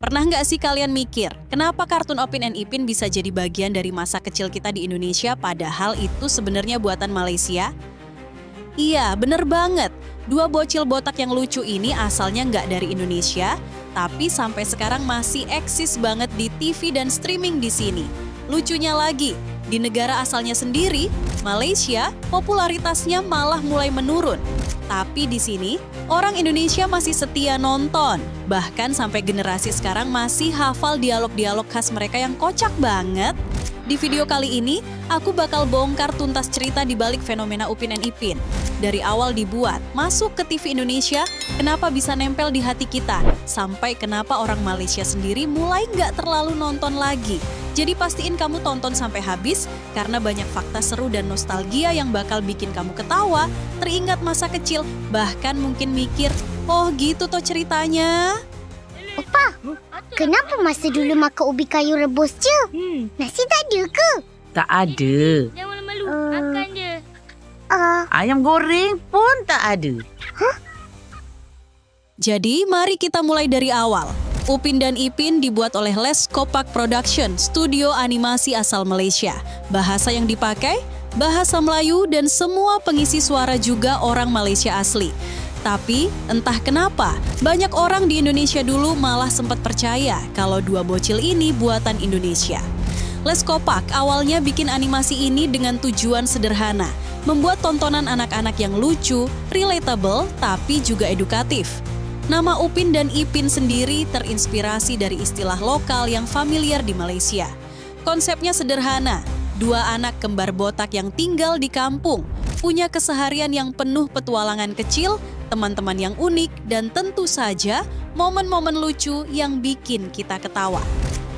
Pernah nggak sih kalian mikir, kenapa kartun Upin and Ipin bisa jadi bagian dari masa kecil kita di Indonesia padahal itu sebenarnya buatan Malaysia? Iya, bener banget. Dua bocil botak yang lucu ini asalnya nggak dari Indonesia, tapi sampai sekarang masih eksis banget di TV dan streaming di sini. Lucunya lagi, di negara asalnya sendiri, Malaysia, popularitasnya malah mulai menurun. Tapi di sini, orang Indonesia masih setia nonton. Bahkan sampai generasi sekarang masih hafal dialog-dialog khas mereka yang kocak banget. Di video kali ini, aku bakal bongkar tuntas cerita di balik fenomena Upin and Ipin. Dari awal dibuat, masuk ke TV Indonesia, kenapa bisa nempel di hati kita, sampai kenapa orang Malaysia sendiri mulai nggak terlalu nonton lagi. Jadi pastiin kamu tonton sampai habis, karena banyak fakta seru dan nostalgia yang bakal bikin kamu ketawa, teringat masa kecil, bahkan mungkin mikir, oh gitu toh ceritanya. Opa, kenapa masa dulu makan ubi kayu rebus je? Nasi tak ada ke? Tak ada. Jangan malu-malu, makan je. Ayam goreng pun tak ada. Jadi mari kita mulai dari awal. Upin dan Ipin dibuat oleh Les Kopak Production, studio animasi asal Malaysia. Bahasa yang dipakai, bahasa Melayu dan semua pengisi suara juga orang Malaysia asli. Tapi entah kenapa, banyak orang di Indonesia dulu malah sempat percaya kalau dua bocil ini buatan Indonesia. Les Kopak awalnya bikin animasi ini dengan tujuan sederhana, membuat tontonan anak-anak yang lucu, relatable, tapi juga edukatif. Nama Upin dan Ipin sendiri terinspirasi dari istilah lokal yang familiar di Malaysia. Konsepnya sederhana, dua anak kembar botak yang tinggal di kampung, punya keseharian yang penuh petualangan kecil, teman-teman yang unik, dan tentu saja momen-momen lucu yang bikin kita ketawa.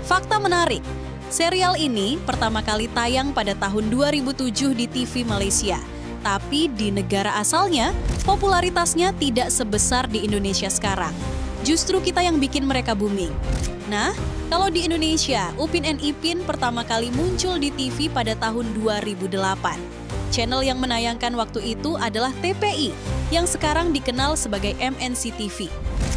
Fakta menarik, serial ini pertama kali tayang pada tahun 2007 di TV Malaysia. Tapi di negara asalnya, popularitasnya tidak sebesar di Indonesia sekarang. Justru kita yang bikin mereka booming. Nah, kalau di Indonesia, Upin and Ipin pertama kali muncul di TV pada tahun 2008. Channel yang menayangkan waktu itu adalah TPI, yang sekarang dikenal sebagai MNC TV.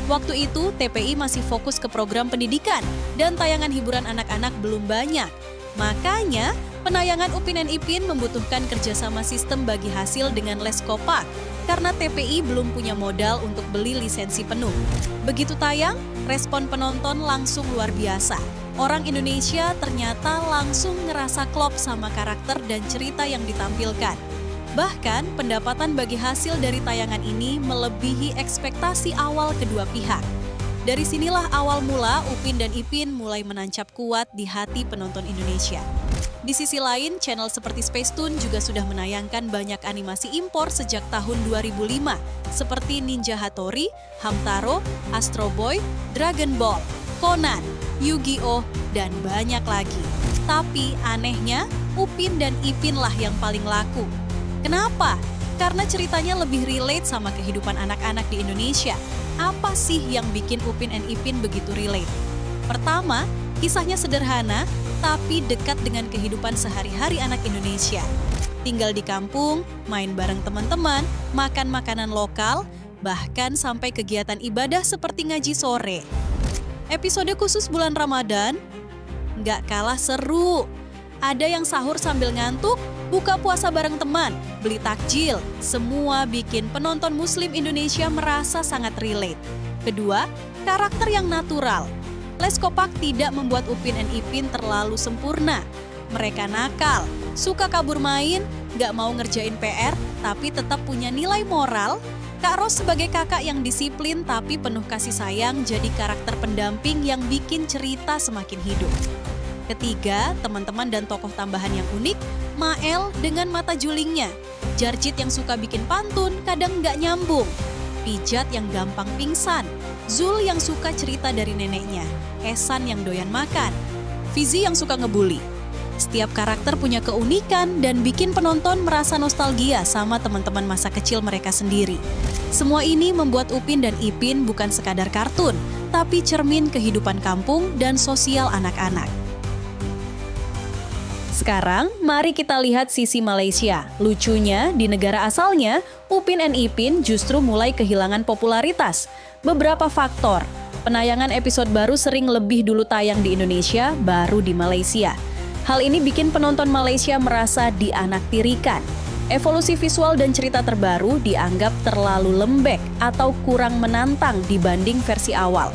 Waktu itu, TPI masih fokus ke program pendidikan, dan tayangan hiburan anak-anak belum banyak. Makanya, penayangan Upin and Ipin membutuhkan kerjasama sistem bagi hasil dengan Les Kopak, karena TPI belum punya modal untuk beli lisensi penuh. Begitu tayang, respon penonton langsung luar biasa. Orang Indonesia ternyata langsung ngerasa klop sama karakter dan cerita yang ditampilkan. Bahkan, pendapatan bagi hasil dari tayangan ini melebihi ekspektasi awal kedua pihak. Dari sinilah awal mula Upin dan Ipin mulai menancap kuat di hati penonton Indonesia. Di sisi lain, channel seperti Spacetoon juga sudah menayangkan banyak animasi impor sejak tahun 2005, seperti Ninja Hattori, Hamtaro, Astro Boy, Dragon Ball, Conan, Yu-Gi-Oh, dan banyak lagi. Tapi anehnya, Upin dan Ipin lah yang paling laku. Kenapa? Karena ceritanya lebih relate sama kehidupan anak-anak di Indonesia. Apa sih yang bikin Upin and Ipin begitu relate? Pertama, kisahnya sederhana, tapi dekat dengan kehidupan sehari-hari anak Indonesia. Tinggal di kampung, main bareng teman-teman, makan makanan lokal, bahkan sampai kegiatan ibadah seperti ngaji sore. Episode khusus bulan Ramadan, nggak kalah seru. Ada yang sahur sambil ngantuk, buka puasa bareng teman, beli takjil, semua bikin penonton Muslim Indonesia merasa sangat relate. Kedua, karakter yang natural. Les Kopak tidak membuat Upin and Ipin terlalu sempurna. Mereka nakal, suka kabur main, gak mau ngerjain PR, tapi tetap punya nilai moral. Kak Ros sebagai kakak yang disiplin tapi penuh kasih sayang jadi karakter pendamping yang bikin cerita semakin hidup. Ketiga, teman-teman dan tokoh tambahan yang unik, Mael dengan mata julingnya, Jarjit yang suka bikin pantun kadang nggak nyambung, Pijat yang gampang pingsan, Zul yang suka cerita dari neneknya, Esan yang doyan makan, Fizi yang suka ngebully. Setiap karakter punya keunikan dan bikin penonton merasa nostalgia sama teman-teman masa kecil mereka sendiri. Semua ini membuat Upin dan Ipin bukan sekadar kartun, tapi cermin kehidupan kampung dan sosial anak-anak. Sekarang, mari kita lihat sisi Malaysia. Lucunya, di negara asalnya, Upin and Ipin justru mulai kehilangan popularitas. Beberapa faktor. Penayangan episode baru sering lebih dulu tayang di Indonesia, baru di Malaysia. Hal ini bikin penonton Malaysia merasa dianaktirikan. Evolusi visual dan cerita terbaru dianggap terlalu lembek atau kurang menantang dibanding versi awal.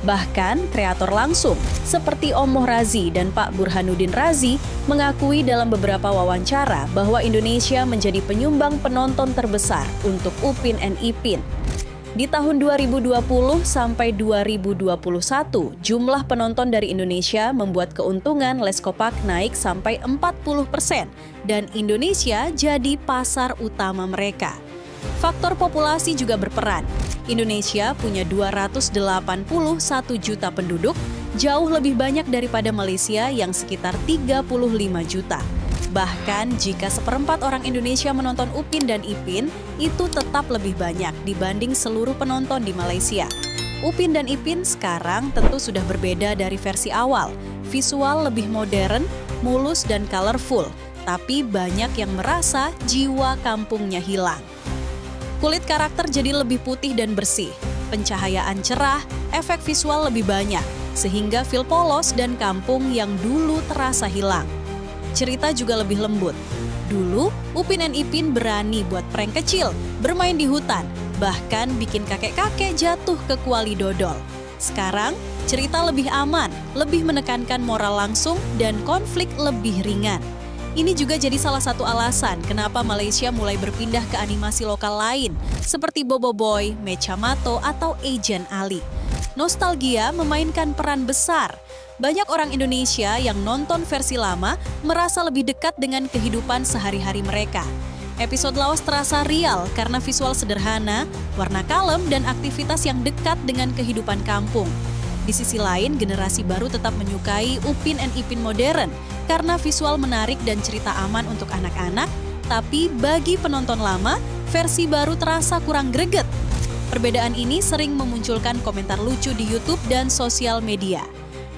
Bahkan, kreator langsung seperti Om Moh Razi dan Pak Burhanuddin Razi mengakui dalam beberapa wawancara bahwa Indonesia menjadi penyumbang penonton terbesar untuk Upin and Ipin. Di tahun 2020 sampai 2021, jumlah penonton dari Indonesia membuat keuntungan Leskopak naik sampai 40% dan Indonesia jadi pasar utama mereka. Faktor populasi juga berperan. Indonesia punya 281 juta penduduk, jauh lebih banyak daripada Malaysia yang sekitar 35 juta. Bahkan jika 1/4 orang Indonesia menonton Upin dan Ipin, itu tetap lebih banyak dibanding seluruh penonton di Malaysia. Upin dan Ipin sekarang tentu sudah berbeda dari versi awal. Visual lebih modern, mulus dan colorful, tapi banyak yang merasa jiwa kampungnya hilang. Kulit karakter jadi lebih putih dan bersih, pencahayaan cerah, efek visual lebih banyak, sehingga feel polos dan kampung yang dulu terasa hilang. Cerita juga lebih lembut. Dulu, Upin and Ipin berani buat prank kecil, bermain di hutan, bahkan bikin kakek-kakek jatuh ke kuali dodol. Sekarang, cerita lebih aman, lebih menekankan moral langsung, dan konflik lebih ringan. Ini juga jadi salah satu alasan kenapa Malaysia mulai berpindah ke animasi lokal lain, seperti Bobo Boy, Mechamato, atau Agent Ali. Nostalgia memainkan peran besar. Banyak orang Indonesia yang nonton versi lama merasa lebih dekat dengan kehidupan sehari-hari mereka. Episode lawas terasa real karena visual sederhana, warna kalem, dan aktivitas yang dekat dengan kehidupan kampung. Di sisi lain, generasi baru tetap menyukai Upin and Ipin modern karena visual menarik dan cerita aman untuk anak-anak, tapi bagi penonton lama, versi baru terasa kurang greget. Perbedaan ini sering memunculkan komentar lucu di YouTube dan sosial media.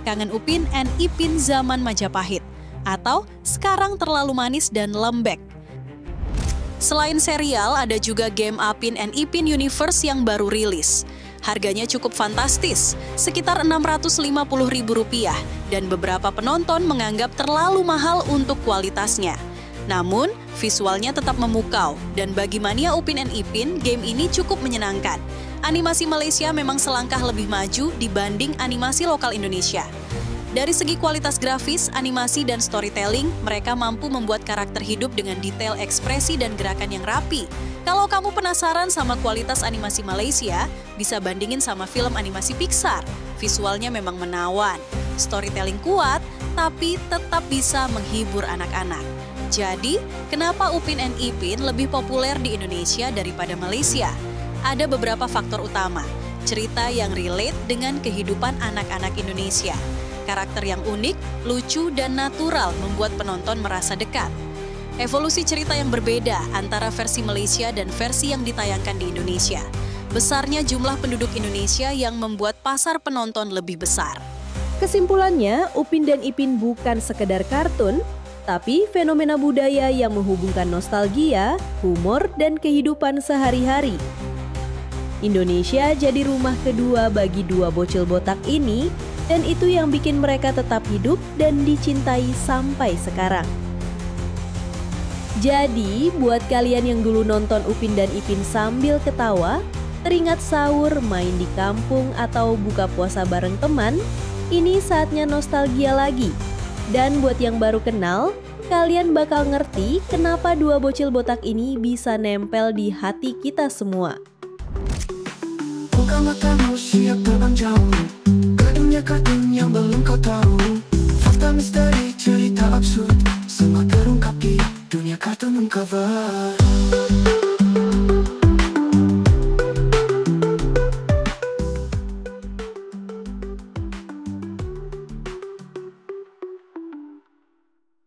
Kangen Upin and Ipin zaman Majapahit, atau sekarang terlalu manis dan lembek. Selain serial, ada juga game Upin and Ipin Universe yang baru rilis. Harganya cukup fantastis, sekitar Rp650.000, dan beberapa penonton menganggap terlalu mahal untuk kualitasnya. Namun, visualnya tetap memukau, dan bagi mania Upin and Ipin, game ini cukup menyenangkan. Animasi Malaysia memang selangkah lebih maju dibanding animasi lokal Indonesia. Dari segi kualitas grafis, animasi, dan storytelling, mereka mampu membuat karakter hidup dengan detail ekspresi dan gerakan yang rapi. Kalau kamu penasaran sama kualitas animasi Malaysia, bisa bandingin sama film animasi Pixar. Visualnya memang menawan, storytelling kuat, tapi tetap bisa menghibur anak-anak. Jadi, kenapa Upin and Ipin lebih populer di Indonesia daripada Malaysia? Ada beberapa faktor utama, cerita yang relate dengan kehidupan anak-anak Indonesia. Karakter yang unik, lucu, dan natural membuat penonton merasa dekat. Evolusi cerita yang berbeda antara versi Malaysia dan versi yang ditayangkan di Indonesia. Besarnya jumlah penduduk Indonesia yang membuat pasar penonton lebih besar. Kesimpulannya, Upin dan Ipin bukan sekedar kartun, tapi fenomena budaya yang menghubungkan nostalgia, humor, dan kehidupan sehari-hari. Indonesia jadi rumah kedua bagi dua bocil botak ini, dan itu yang bikin mereka tetap hidup dan dicintai sampai sekarang. Jadi, buat kalian yang dulu nonton Upin dan Ipin sambil ketawa, teringat sahur, main di kampung, atau buka puasa bareng teman, ini saatnya nostalgia lagi. Dan buat yang baru kenal, kalian bakal ngerti kenapa dua bocil botak ini bisa nempel di hati kita semua. Buka matamu, siap terbang jauh ke dunia kartun yang belum kau tahu. Fakta misteri, cerita absurd, semua terungkap di dunia kartun uncover.